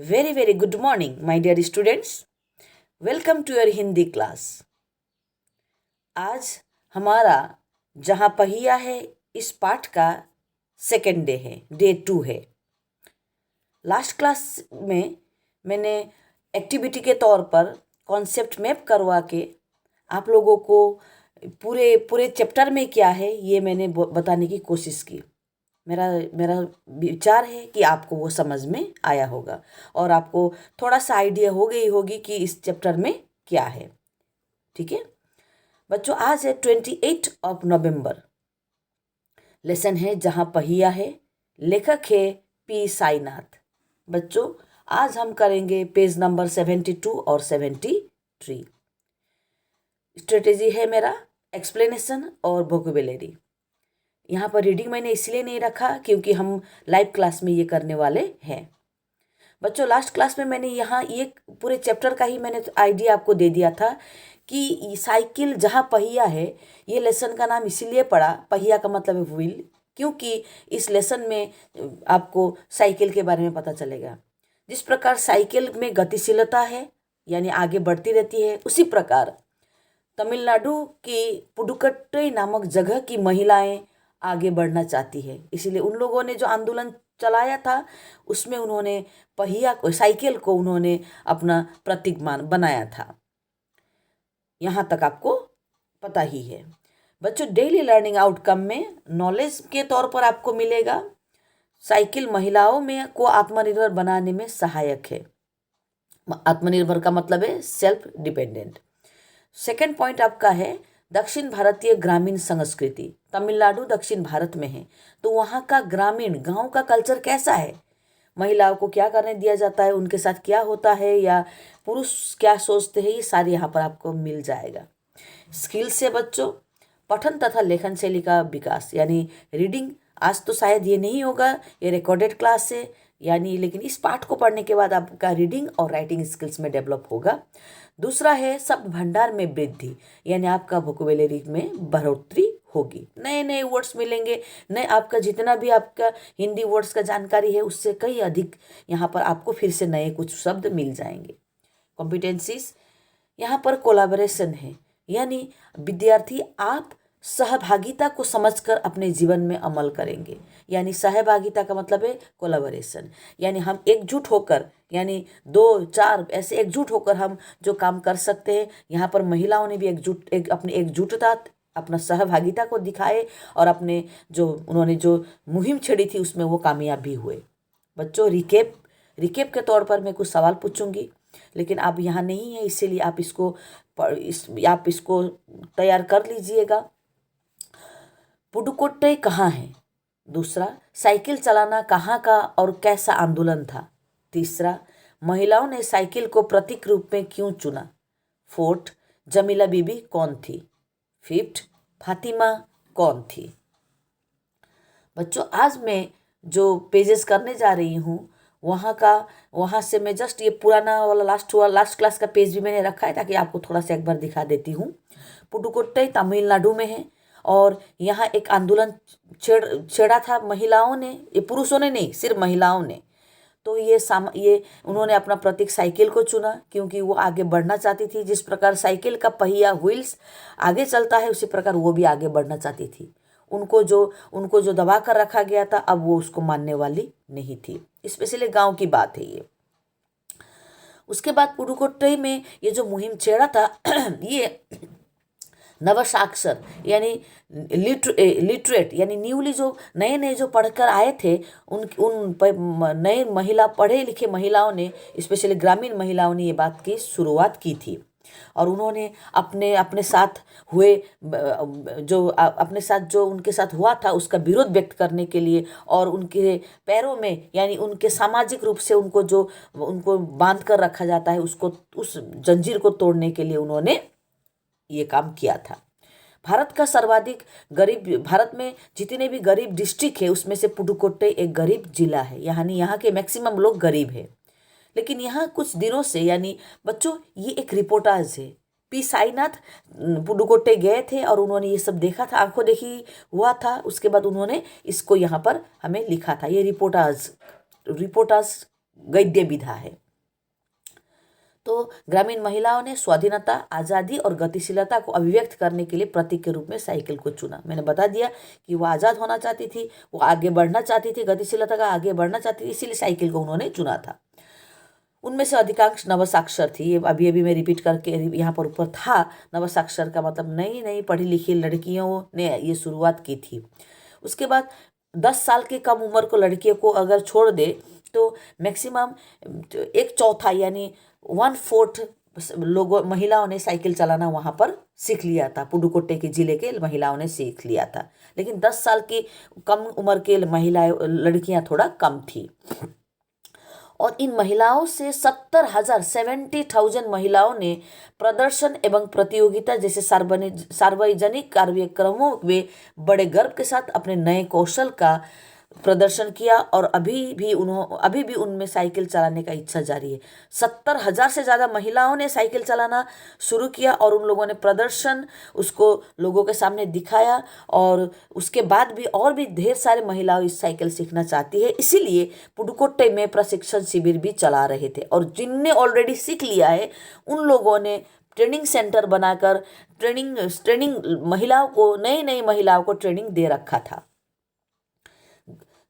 very good morning, my dear students. Welcome to your Hindi class. आज हमारा जहाँ पहिया है इस पाठ का सेकेंड डे है, डे 2 है. लास्ट क्लास में मैंने एक्टिविटी के तौर पर कॉन्सेप्ट मैप करवा के आप लोगों को पूरे चैप्टर में क्या है ये मैंने बताने की कोशिश की. मेरा विचार है कि आपको वो समझ में आया होगा और आपको थोड़ा सा आइडिया हो गई होगी कि इस चैप्टर में क्या है. ठीक है बच्चों, आज है 28 ऑफ नवंबर. लेसन है जहाँ पहिया है. लेखक है पी साईनाथ. बच्चों आज हम करेंगे पेज नंबर 72 और 73. स्ट्रेटेजी है मेरा एक्सप्लेनेशन और वोकैबुलरी. यहाँ पर रीडिंग मैंने इसलिए नहीं रखा क्योंकि हम लाइव क्लास में ये करने वाले हैं. बच्चों लास्ट क्लास में मैंने यहाँ ये पूरे चैप्टर का ही मैंने आइडिया आपको दे दिया था कि साइकिल जहाँ पहिया है. ये लेसन का नाम इसीलिए पड़ा, पहिया का मतलब है व्हील, क्योंकि इस लेसन में आपको साइकिल के बारे में पता चलेगा. जिस प्रकार साइकिल में गतिशीलता है यानी आगे बढ़ती रहती है, उसी प्रकार तमिलनाडु की पुडुकट्टई नामक जगह की महिलाएं आगे बढ़ना चाहती है. इसीलिए उन लोगों ने जो आंदोलन चलाया था उसमें उन्होंने पहिया को, साइकिल को उन्होंने अपना प्रतीक बनाया था. यहाँ तक आपको पता ही है. बच्चों डेली लर्निंग आउटकम में नॉलेज के तौर पर आपको मिलेगा साइकिल महिलाओं में को आत्मनिर्भर बनाने में सहायक है. आत्मनिर्भर का मतलब है सेल्फ डिपेंडेंट. सेकेंड पॉइंट आपका है दक्षिण भारतीय ग्रामीण संस्कृति. तमिलनाडु दक्षिण भारत में है तो वहाँ का ग्रामीण गांव का कल्चर कैसा है, महिलाओं को क्या करने दिया जाता है, उनके साथ क्या होता है या पुरुष क्या सोचते हैं, ये सारे यहाँ पर आपको मिल जाएगा. स्किल्स से बच्चों पठन तथा लेखन शैली का विकास यानी रीडिंग. आज तो शायद ये नहीं होगा, ये रिकॉर्डेड क्लास है यानी, लेकिन इस पाठ को पढ़ने के बाद आपका रीडिंग और राइटिंग स्किल्स में डेवलप होगा. दूसरा है शब्द भंडार में वृद्धि यानी आपका वोकैबुलरी में बढ़ोतरी होगी. नए नए वर्ड्स मिलेंगे, नए आपका जितना भी आपका हिंदी वर्ड्स का जानकारी है उससे कई अधिक यहाँ पर आपको फिर से नए कुछ शब्द मिल जाएंगे. कॉम्पिटेंसीज यहाँ पर कोलैबोरेशन है यानी विद्यार्थी आप सहभागिता को समझकर अपने जीवन में अमल करेंगे. यानी सहभागिता का मतलब है कोलैबोरेशन यानी हम एकजुट होकर यानी 2-4 ऐसे एकजुट होकर हम जो काम कर सकते हैं. यहाँ पर महिलाओं ने भी अपनी एकजुटता, अपना सहभागिता को दिखाए और अपने जो उन्होंने जो मुहिम छेड़ी थी उसमें वो कामयाब भी हुए. बच्चों रिकेप के तौर पर मैं कुछ सवाल पूछूंगी लेकिन आप यहाँ नहीं है, इसीलिए आप इसको तैयार कर लीजिएगा. पुडुकोट्टई कहाँ है. दूसरा, साइकिल चलाना कहाँ का और कैसा आंदोलन था. तीसरा, महिलाओं ने साइकिल को प्रतीक रूप में क्यों चुना. फोर्थ, जमीला बीबी कौन थी. फिफ्थ, फातिमा कौन थी. बच्चों आज मैं जो पेजेस करने जा रही हूँ वहाँ से मैं जस्ट ये पुराना वाला लास्ट क्लास का पेज भी मैंने रखा है ताकि आपको थोड़ा सा एक बार दिखा देती हूँ. पुडुकोट्टई तमिलनाडु में है और यहाँ एक आंदोलन छेड़ा था महिलाओं ने, ये पुरुषों ने नहीं, सिर्फ महिलाओं ने. तो ये उन्होंने अपना प्रतीक साइकिल को चुना क्योंकि वो आगे बढ़ना चाहती थी. जिस प्रकार साइकिल का पहिया व्हील्स आगे चलता है उसी प्रकार वो भी आगे बढ़ना चाहती थी. उनको जो दबा कर रखा गया था अब वो उसको मानने वाली नहीं थी. स्पेशली गांव की बात है ये. उसके बाद पुडुकोट्टई में ये जो मुहिम छेड़ा था ये नवसाक्षर यानी लिटरेट यानी न्यूली जो नए जो पढ़कर आए थे उन नए पढ़े लिखे महिलाओं ने, स्पेशली ग्रामीण महिलाओं ने ये बात की शुरुआत की थी. और उन्होंने अपने साथ जो उनके साथ हुआ था उसका विरोध व्यक्त करने के लिए और उनके पैरों में यानी उनके सामाजिक रूप से उनको बांध कर रखा जाता है उस जंजीर को तोड़ने के लिए उन्होंने ये काम किया था. भारत में जितने भी गरीब डिस्ट्रिक्ट है उसमें से पुडुकोट्टई एक गरीब जिला है. यानी यहाँ के मैक्सिमम लोग गरीब है. लेकिन यहाँ कुछ दिनों से यानी बच्चों ये एक रिपोर्टाज है. पी साईनाथ पुडुकोट्टई गए थे और उन्होंने ये सब देखा था, आंखों देखी हुआ था. उसके बाद उन्होंने इसको यहाँ पर हमें लिखा था. ये रिपोर्टाज गद्य विधा है। तो ग्रामीण महिलाओं ने स्वाधीनता, आज़ादी और गतिशीलता को अभिव्यक्त करने के लिए प्रतीक के रूप में साइकिल को चुना। मैंने बता दिया कि वो आज़ाद होना चाहती थी, वो आगे बढ़ना चाहती थी, गतिशीलता का आगे बढ़ना चाहती थी, इसीलिए साइकिल को उन्होंने चुना था। उनमें से अधिकांश नवसाक्षर थी। ये अभी अभी मैं रिपीट करके यहाँ पर ऊपर था, नवसाक्षर का मतलब नई नई पढ़ी लिखी लड़कियों ने ये शुरुआत की थी। उसके बाद 10 साल की कम उम्र को लड़कियों को अगर छोड़ दे तो मैक्सिमम 1/4 यानी 1/4 लोगों महिलाओं ने साइकिल चलाना वहाँ पर सीख लिया था। पुडुकोट्टई के जिले के महिलाओं ने सीख लिया था, लेकिन 10 साल की कम उम्र के महिलाएं लड़कियां थोड़ा कम थी। और इन महिलाओं से 70,000 महिलाओं ने प्रदर्शन एवं प्रतियोगिता जैसे सार्वजनिक कार्यक्रमों में बड़े गर्व के साथ अपने नए कौशल का प्रदर्शन किया। और अभी भी उनमें साइकिल चलाने का इच्छा जारी है। 70,000 से ज़्यादा महिलाओं ने साइकिल चलाना शुरू किया और उन लोगों ने प्रदर्शन उसको लोगों के सामने दिखाया। और उसके बाद भी और भी ढेर सारे महिलाएं इस साइकिल सीखना चाहती है, इसीलिए पुडुकोट्टई में प्रशिक्षण शिविर भी चला रहे थे। और जिनने ऑलरेडी सीख लिया है उन लोगों ने ट्रेनिंग सेंटर बनाकर ट्रेनिंग महिलाओं को, नई नई महिलाओं को ट्रेनिंग दे रखा था।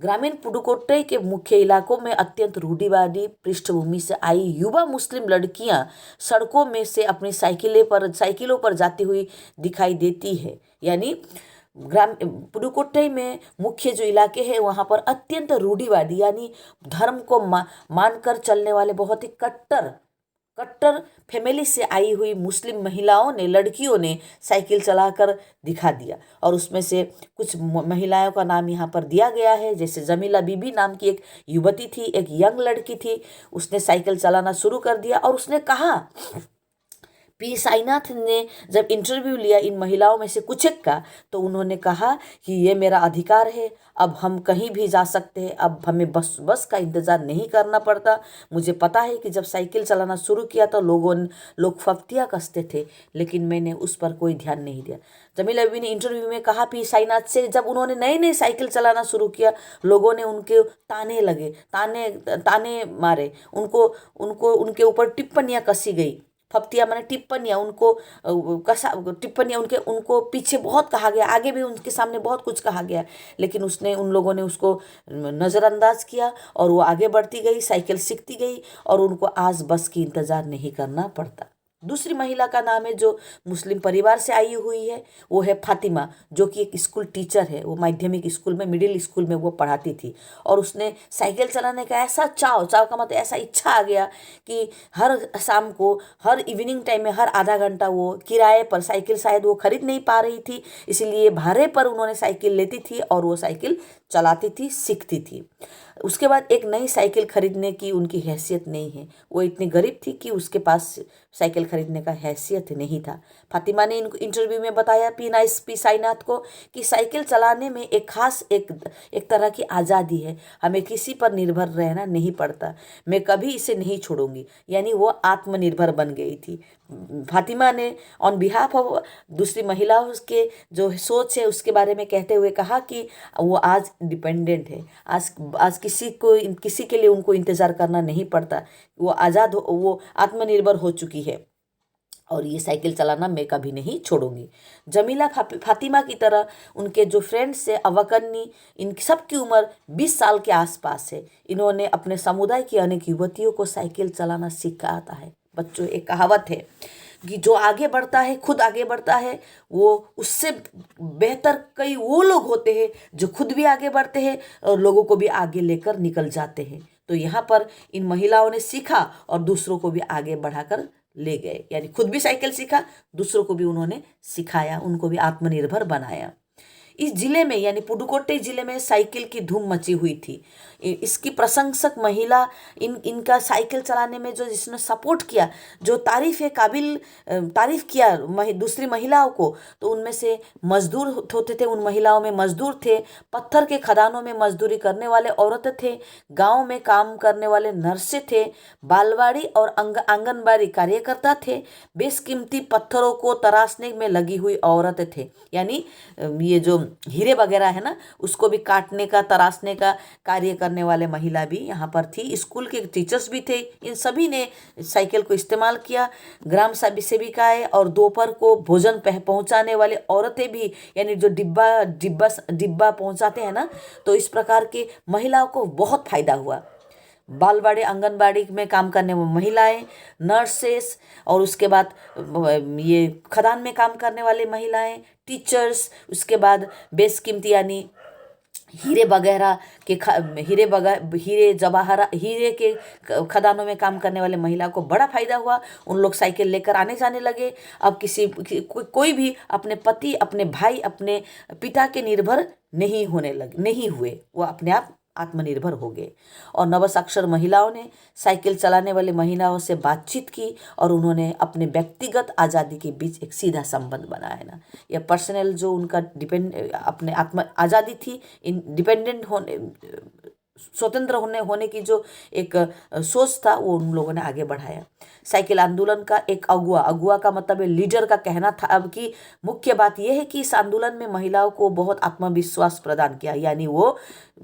ग्रामीण पुडुकोट्टई के मुख्य इलाकों में अत्यंत रूढ़िवादी पृष्ठभूमि से आई युवा मुस्लिम लड़कियां सड़कों में से अपनी साइकिलों पर जाती हुई दिखाई देती है। यानी पुडुकोट्टई में मुख्य जो इलाके हैं वहाँ पर अत्यंत रूढ़िवादी यानी धर्म को मानकर चलने वाले बहुत ही कट्टर फैमिली से आई हुई मुस्लिम लड़कियों ने साइकिल चलाकर दिखा दिया। और उसमें से कुछ महिलाओं का नाम यहाँ पर दिया गया है, जैसे जमीला बीबी नाम की एक युवती थी, एक यंग लड़की थी। उसने साइकिल चलाना शुरू कर दिया और उसने कहा, पी साईनाथ ने जब इंटरव्यू लिया इन महिलाओं में से कुछ एक का, तो उन्होंने कहा कि ये मेरा अधिकार है, अब हम कहीं भी जा सकते हैं, अब हमें बस का इंतज़ार नहीं करना पड़ता। मुझे पता है कि जब साइकिल चलाना शुरू किया तो लोग फफ्तियाँ कसते थे, लेकिन मैंने उस पर कोई ध्यान नहीं दिया। जमीला बीबी ने इंटरव्यू में कहा पी साईनाथ से, जब उन्होंने नई नई साइकिल चलाना शुरू किया लोगों ने उनके ताने मारे, उनके ऊपर टिप्पणियाँ कसी गई। फप्तियाँ माने टिप्पणियाँ, उनको पीछे बहुत कहा गया, आगे भी उनके सामने बहुत कुछ कहा गया, लेकिन उन लोगों ने उसको नज़रअंदाज किया और वो आगे बढ़ती गई, साइकिल सीखती गई और उनको आज बस की इंतज़ार नहीं करना पड़ता। दूसरी महिला का नाम है जो मुस्लिम परिवार से आई हुई है, वो है फातिमा, जो कि एक स्कूल टीचर है। वो माध्यमिक स्कूल में, मिडिल स्कूल में वो पढ़ाती थी। और उसने साइकिल चलाने का ऐसा चाव का मतलब ऐसा इच्छा आ गया कि हर शाम को, हर इवनिंग टाइम में, हर आधा घंटा वो किराए पर साइकिल, शायद वो खरीद नहीं पा रही थी, इसलिए भाड़े पर उन्होंने साइकिल लेती थी और वो साइकिल चलाती थी, सीखती थी। उसके बाद एक नई साइकिल खरीदने की उनकी हैसियत नहीं है, वो इतनी गरीब थी कि उसके पास साइकिल खरीदने का हैसियत नहीं था। फातिमा ने इनको इंटरव्यू में बताया पी साईनाथ को कि साइकिल चलाने में एक खास एक तरह की आज़ादी है, हमें किसी पर निर्भर रहना नहीं पड़ता, मैं कभी इसे नहीं छोड़ूंगी। यानी वो आत्मनिर्भर बन गई थी। फातिमा ने ऑन बिहाफ ऑफ दूसरी महिलाओं के जो सोच है उसके बारे में कहते हुए कहा कि वो आज डिपेंडेंट है, आज किसी के लिए उनको इंतज़ार करना नहीं पड़ता, वो आज़ाद, वो आत्मनिर्भर हो चुकी है और ये साइकिल चलाना मैं कभी नहीं छोड़ूंगी। जमीला फातिमा की तरह उनके जो फ्रेंड्स है अवकन्नी, इन सब की उम्र 20 साल के आसपास है। इन्होंने अपने समुदाय की अनेक युवतियों को साइकिल चलाना सिखाता है। बच्चों, एक कहावत है कि जो आगे बढ़ता है, खुद आगे बढ़ता है, वो उससे बेहतर कई वो लोग होते हैं जो खुद भी आगे बढ़ते हैं और लोगों को भी आगे लेकर निकल जाते हैं। तो यहाँ पर इन महिलाओं ने सीखा और दूसरों को भी आगे बढ़ाकर ले गए, यानी खुद भी साइकिल सीखा, दूसरों को भी उन्होंने सिखाया, उनको भी आत्मनिर्भर बनाया। इस जिले में यानी पुडुकोट्टई जिले में साइकिल की धूम मची हुई थी। इसकी प्रशंसक महिला, इनका साइकिल चलाने में जो जिसने सपोर्ट किया, जो तारीफ किया दूसरी महिलाओं को, तो उनमें से मजदूर होते थे। उन महिलाओं में मजदूर थे, पत्थर के खदानों में मजदूरी करने वाले औरतें थे, गाँव में काम करने वाले नर्सें थे, बालवाड़ी और आंगनबाड़ी कार्यकर्ता थे, बेशकीमती पत्थरों को तराशने में लगी हुई औरतें थे। यानी ये जो हीरे वगैरह है ना, उसको भी काटने का, तराशने का कार्य करने वाले महिला भी यहाँ पर थी। स्कूल के टीचर्स भी थे। इन सभी ने साइकिल को इस्तेमाल किया। ग्राम सेविकाएं और दोपहर को भोजन पहुंचाने वाले औरतें भी, यानी जो डिब्बा डिब्बा डिब्बा पहुंचाते हैं ना, तो इस प्रकार के महिलाओं को बहुत फायदा हुआ। बालवाड़ी आंगनबाड़ी में काम करने वाली महिलाएं, नर्सेस, और उसके बाद ये खदान में काम करने वाले महिलाएं, टीचर्स, उसके बाद बेशकीमती यानी हीरे वगैरह के हीरे जवाहर हीरे के खदानों में काम करने वाले महिला को बड़ा फायदा हुआ। उन लोग साइकिल लेकर आने जाने लगे। अब कोई भी अपने पति, अपने भाई, अपने पिता के निर्भर नहीं हुए। वो अपने आप आत्मनिर्भर हो गए। और नवसाक्षर महिलाओं ने साइकिल चलाने वाले महिलाओं से बातचीत की और उन्होंने अपने व्यक्तिगत आज़ादी के बीच एक सीधा संबंध बनाया ना। यह पर्सनल जो उनका अपने आत्म आज़ादी थी, इंडिपेंडेंट होने, स्वतंत्र होने की जो एक सोच था, वो उन लोगों ने आगे बढ़ाया। साइकिल आंदोलन का एक अगुआ का मतलब है लीडर का कहना था अब कि मुख्य बात यह है कि इस आंदोलन में महिलाओं को बहुत आत्मविश्वास प्रदान किया, यानी वो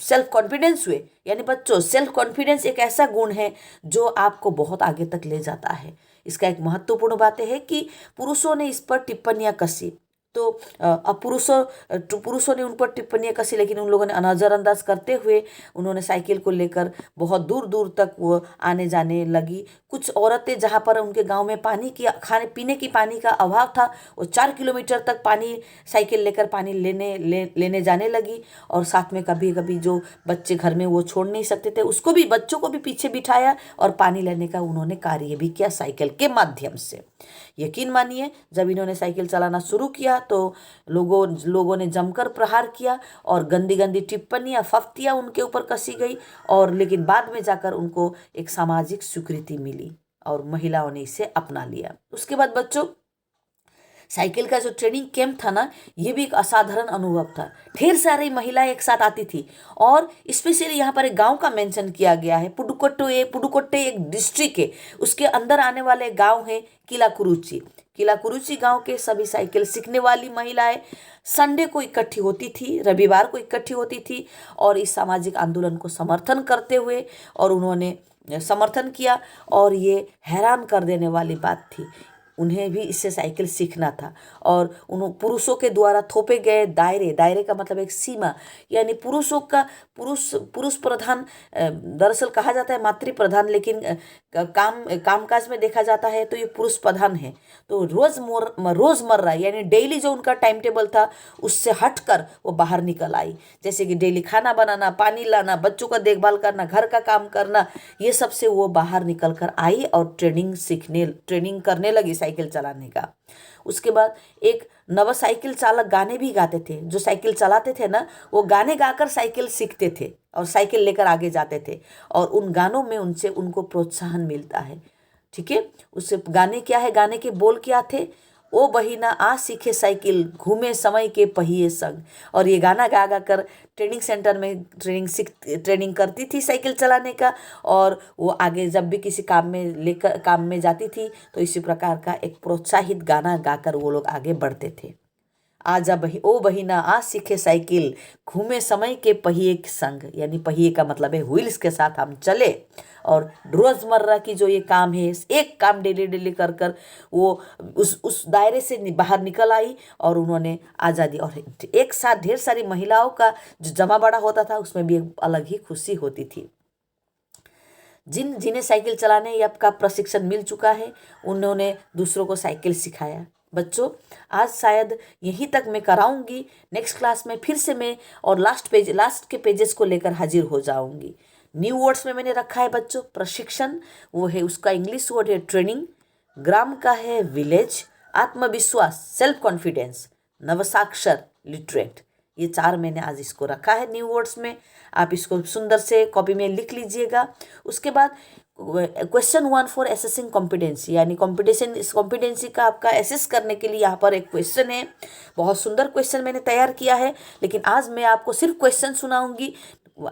सेल्फ कॉन्फिडेंस हुए। यानी बच्चों, सेल्फ कॉन्फिडेंस एक ऐसा गुण है जो आपको बहुत आगे तक ले जाता है। इसका एक महत्वपूर्ण बात है कि पुरुषों ने इस पर टिप्पणियां कसी, तो अब पुरुषों ने उन पर टिप्पणियां कसी, लेकिन उन लोगों ने नज़रअंदाज करते हुए उन्होंने साइकिल को लेकर बहुत दूर दूर तक वो आने जाने लगी। कुछ औरतें जहाँ पर उनके गांव में खाने पीने की पानी का अभाव था, वो 4 किलोमीटर तक पानी साइकिल लेकर पानी लेने जाने लगी। और साथ में कभी कभी जो बच्चे घर में वो छोड़ नहीं सकते थे, उसको भी, बच्चों को भी पीछे बिठाया और पानी लेने का उन्होंने कार्य भी किया साइकिल के माध्यम से। यकीन मानिए, जब इन्होंने साइकिल चलाना शुरू किया तो लोगों ने जमकर प्रहार किया और गंदी गंदी टिप्पणियां, फफ्तियां उनके ऊपर कसी गई। और लेकिन बाद में जाकर उनको एक सामाजिक स्वीकृति मिली और महिलाओं ने इसे अपना लिया। उसके बाद बच्चों, साइकिल का जो ट्रेनिंग कैंप था ना, ये भी एक असाधारण अनुभव था। ढेर सारी महिलाएं एक साथ आती थी और स्पेशली यहाँ पर एक गांव का मेंशन किया गया है। पुडुकोट्टे एक डिस्ट्रिक्ट है, उसके अंदर आने वाले गांव है किलाकुरुची गांव के सभी साइकिल सीखने वाली महिलाएं संडे को इकट्ठी होती थी, रविवार को इकट्ठी होती थी और इस सामाजिक आंदोलन को समर्थन करते हुए, और उन्होंने समर्थन किया। और ये हैरान कर देने वाली बात थी, उन्हें भी इससे साइकिल सीखना था। और पुरुषों के द्वारा थोपे गए दायरे का मतलब एक सीमा, यानी पुरुष प्रधान, दरअसल कहा जाता है मातृ प्रधान, लेकिन कामकाज में देखा जाता है तो ये पुरुष प्रधान है। तो रोजमर्रा यानी डेली जो उनका टाइम टेबल था, उससे हटकर वो बाहर निकल आई। जैसे कि डेली खाना बनाना, पानी लाना, बच्चों का देखभाल करना, घर का काम करना, ये सब से वो बाहर निकल कर आई और ट्रेनिंग करने लगी साइकिल चलाने का। उसके बाद एक नव साइकिल चालक गाने भी गाते थे। जो साइकिल चलाते थे ना, वो गाने गाकर साइकिल सीखते थे और साइकिल लेकर आगे जाते थे, और उन गानों में उनको प्रोत्साहन मिलता है। ठीक है, उससे गाने क्या है, गाने के बोल क्या थे, ओ बहिना आ सीखे साइकिल, घूमे समय के पहिए संग। और ये गाना गा गा कर ट्रेनिंग सेंटर में ट्रेनिंग करती थी साइकिल चलाने का, और वो आगे जब भी किसी काम में जाती थी तो इसी प्रकार का एक प्रोत्साहित गाना गाकर वो लोग आगे बढ़ते थे। ओ बहिना आ सीखे साइकिल, घूमे समय के पहिए संग, यानी पहिए का मतलब है व्हील्स के साथ हम चले। और रोजमर्रा की जो ये काम है, एक काम डेली कर कर वो उस दायरे से बाहर निकल आई और उन्होंने आज़ादी। और एक साथ ढेर सारी महिलाओं का जो जमा बड़ा होता था, उसमें भी एक अलग ही खुशी होती थी। जिन्हें साइकिल चलाने या का प्रशिक्षण मिल चुका है, उन्होंने दूसरों को साइकिल सिखाया। बच्चों, आज शायद यहीं तक मैं कराऊंगी। नेक्स्ट क्लास में फिर से मैं और लास्ट के पेजेस को लेकर हाजिर हो जाऊंगी। न्यू वर्ड्स में मैंने रखा है बच्चों, प्रशिक्षण, वो है उसका इंग्लिश वर्ड है ट्रेनिंग, ग्राम का है विलेज, आत्मविश्वास सेल्फ कॉन्फिडेंस, नवसाक्षर लिटरेट। ये 4 मैंने आज इसको रखा है न्यू वर्ड्स में। आप इसको सुंदर से कॉपी में लिख लीजिएगा। उसके बाद क्वेश्चन 1 फॉर एसेसिंग कॉम्पिटेंसी, यानी कॉम्पिटेंसी का आपका एसेस करने के लिए यहाँ पर एक क्वेश्चन है। बहुत सुंदर क्वेश्चन मैंने तैयार किया है, लेकिन आज मैं आपको सिर्फ क्वेश्चन सुनाऊंगी।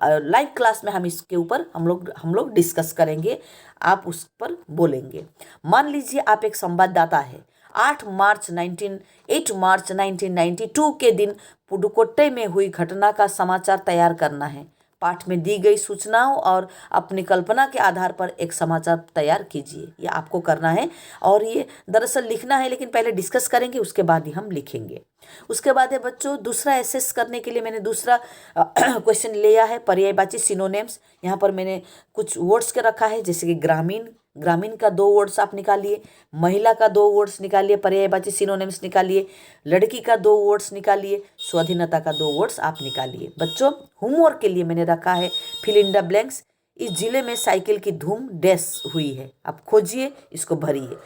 लाइव क्लास में हम इसके ऊपर हम लोग डिस्कस करेंगे, आप उस पर बोलेंगे। मान लीजिए आप एक संवाददाता है, 8 मार्च 1992 के दिन पुडुकोट्टई में हुई घटना का समाचार तैयार करना है। पाठ में दी गई सूचनाओं और अपनी कल्पना के आधार पर एक समाचार तैयार कीजिए। ये आपको करना है और ये दरअसल लिखना है, लेकिन पहले डिस्कस करेंगे, उसके बाद ही हम लिखेंगे। उसके बाद है बच्चों, दूसरा एसेस करने के लिए मैंने दूसरा क्वेश्चन लिया है, पर्यायवाची सिनोनिम्स। यहाँ पर मैंने कुछ वर्ड्स के रखा है, जैसे कि ग्रामीण, ग्रामीण का 2 वर्ड्स आप निकालिए, महिला का 2 वर्ड्स निकालिए, पर्यायवाची सिनोनिम्स निकालिए, लड़की का 2 वर्ड्स निकालिए, स्वाधीनता का 2 वर्ड्स आप निकालिए। बच्चों होमवर्क के लिए मैंने रखा है फिल इन द ब्लैंक्स। इस जिले में साइकिल की धूम डैश हुई है, आप खोजिए, इसको भरिए।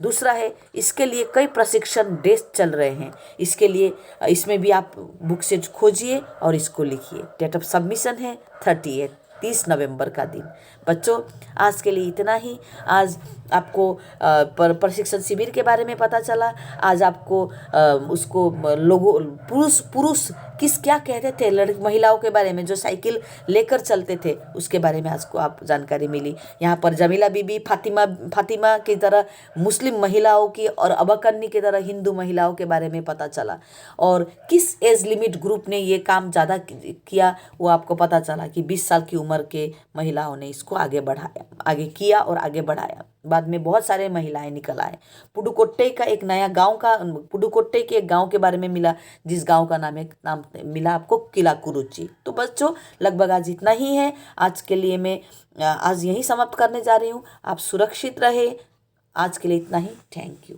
दूसरा है, इसके लिए कई प्रशिक्षण डैश चल रहे हैं, इसके लिए इसमें भी आप बुक से खोजिए और इसको लिखिए। डेट ऑफ सबमिशन है 30 नवंबर का दिन। बच्चों आज के लिए इतना ही। आज आपको प्रशिक्षण शिविर के बारे में पता चला। आज आपको उसको लोगों पुरुष किस क्या कहते थे महिलाओं के बारे में, जो साइकिल लेकर चलते थे, उसके बारे में आज को आप जानकारी मिली। यहाँ पर जमीला बीबी, फातिमा की तरह मुस्लिम महिलाओं की और अबकन्नी की तरह हिंदू महिलाओं के बारे में पता चला। और किस एज लिमिट ग्रुप ने ये काम ज़्यादा किया वो आपको पता चला कि 20 साल की उम्र के महिलाओं ने इसको आगे बढ़ाया, आगे किया और आगे बढ़ाया। बाद में बहुत सारे महिलाएं निकल आए। पुडुकोट्टई के एक गांव के बारे में मिला, जिस गांव का नाम मिला आपको किलाकुरुची। तो बच्चों लगभग आज इतना ही है। आज के लिए मैं आज यही समाप्त करने जा रही हूँ। आप सुरक्षित रहे। आज के लिए इतना ही। Thank you.